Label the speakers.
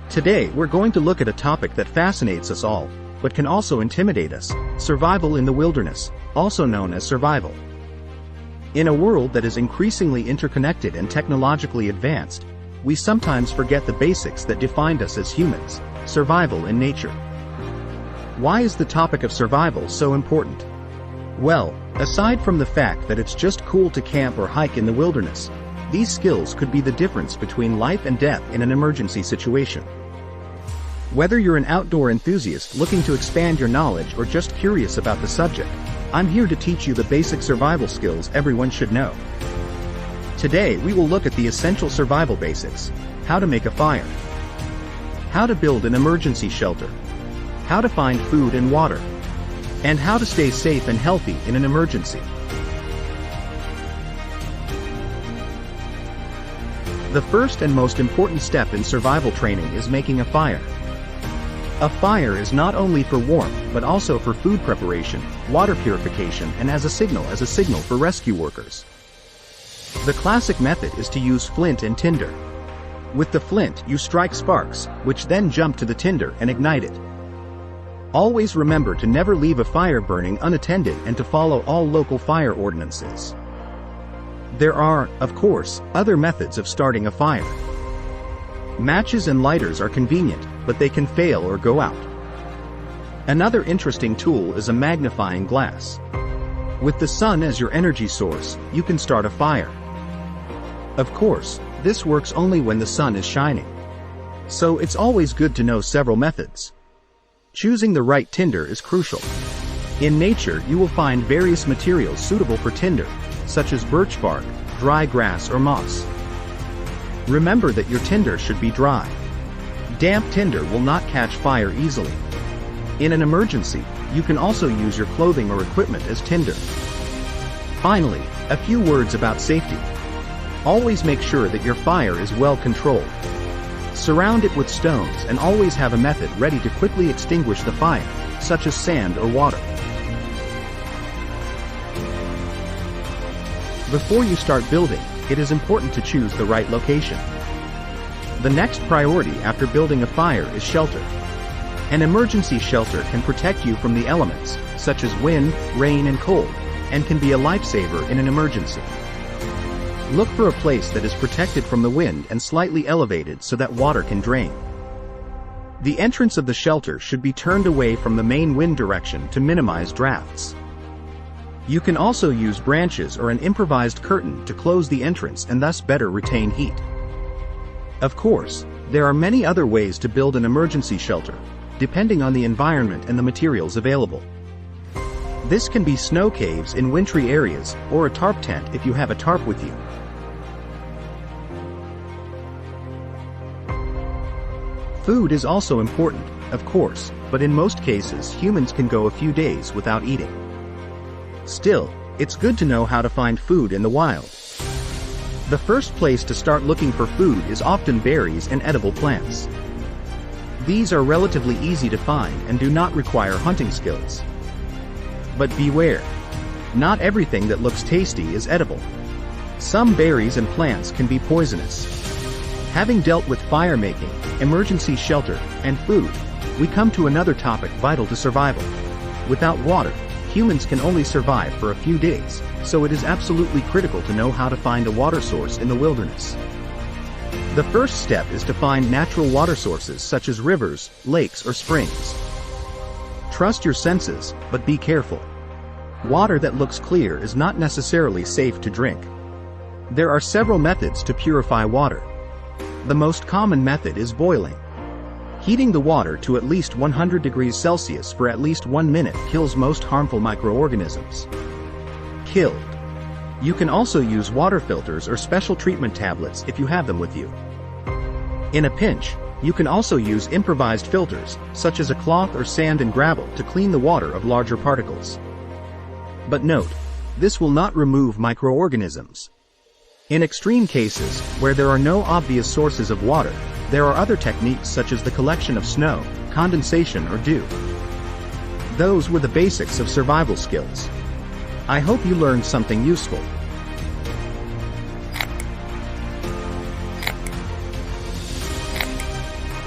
Speaker 1: Today we're going to look at a topic that fascinates us all, but can also intimidate us: survival in the wilderness, also known as survival. In a world that is increasingly interconnected and technologically advanced, we sometimes forget the basics that defined us as humans: survival in nature. Why is the topic of survival so important? Well, aside from the fact that it's just cool to camp or hike in the wilderness, these skills could be the difference between life and death in an emergency situation. Whether you're an outdoor enthusiast looking to expand your knowledge or just curious about the subject, I'm here to teach you the basic survival skills everyone should know. Today we will look at the essential survival basics: how to make a fire, how to build an emergency shelter, how to find food and water, and how to stay safe and healthy in an emergency. The first and most important step in survival training is making a fire. A fire is not only for warmth but also for food preparation, water purification, and as a signal for rescue workers. The classic method is to use flint and tinder. With the flint you strike sparks, which then jump to the tinder and ignite it. Always remember to never leave a fire burning unattended and to follow all local fire ordinances. There are, of course, other methods of starting a fire. Matches and lighters are convenient, but they can fail or go out. Another interesting tool is a magnifying glass. With the sun as your energy source, you can start a fire. Of course, this works only when the sun is shining. So it's always good to know several methods. Choosing the right tinder is crucial. In nature you will find various materials suitable for tinder, such as birch bark, dry grass or moss. Remember that your tinder should be dry. Damp tinder will not catch fire easily. In an emergency, you can also use your clothing or equipment as tinder. Finally, a few words about safety. Always make sure that your fire is well controlled. Surround it with stones and always have a method ready to quickly extinguish the fire, such as sand or water. Before you start building, it is important to choose the right location. The next priority after building a fire is shelter. An emergency shelter can protect you from the elements, such as wind, rain, and cold, and can be a lifesaver in an emergency. Look for a place that is protected from the wind and slightly elevated so that water can drain. The entrance of the shelter should be turned away from the main wind direction to minimize drafts. You can also use branches or an improvised curtain to close the entrance and thus better retain heat. Of course, there are many other ways to build an emergency shelter, depending on the environment and the materials available. This can be snow caves in wintry areas, or a tarp tent if you have a tarp with you. Food is also important, of course, but in most cases humans can go a few days without eating. Still, it's good to know how to find food in the wild. The first place to start looking for food is often berries and edible plants. These are relatively easy to find and do not require hunting skills. But beware. Not everything that looks tasty is edible. Some berries and plants can be poisonous. Having dealt with fire making, emergency shelter, and food, we come to another topic vital to survival. Without water, humans can only survive for a few days, so it is absolutely critical to know how to find a water source in the wilderness. The first step is to find natural water sources such as rivers, lakes, or springs. Trust your senses, but be careful. Water that looks clear is not necessarily safe to drink. There are several methods to purify water. The most common method is boiling. Heating the water to at least 100 degrees Celsius for at least 1 minute kills most harmful microorganisms. Killed. You can also use water filters or special treatment tablets if you have them with you. In a pinch, you can also use improvised filters, such as a cloth or sand and gravel, to clean the water of larger particles. But note, this will not remove microorganisms. In extreme cases, where there are no obvious sources of water, there are other techniques such as the collection of snow, condensation, or dew. Those were the basics of survival skills. I hope you learned something useful.